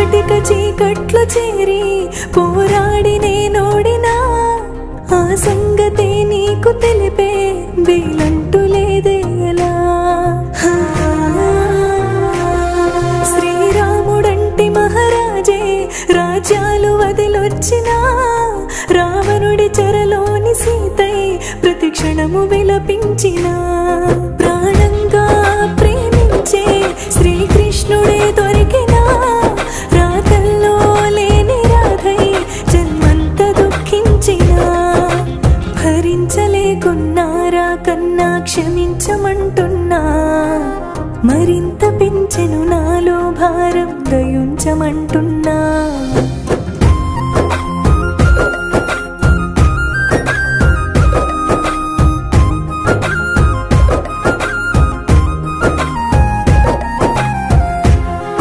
కటిక చీకట్లు చేరి పోరాడి నేనోడినా ఆ సంగతే నీకు తెలిపే వీలంటూ లేదేలా శ్రీరాముడంటి మహారాజే రాజ్యాలు వదిలొచ్చినా రావణుడి చెరలోని సీతై ప్రతి క్షణము విలపించిన ప్రాణంగా ప్రేమించే శ్రీకృష్ణుడే దొరికినా రాతల్లో లేని రాధై జన్మంత దుఃఖించిన భరించలేకున్నారా కన్నా క్షమించమంటున్నా మరింత పెంచెను నాలో భారం దయుంచమంటున్నా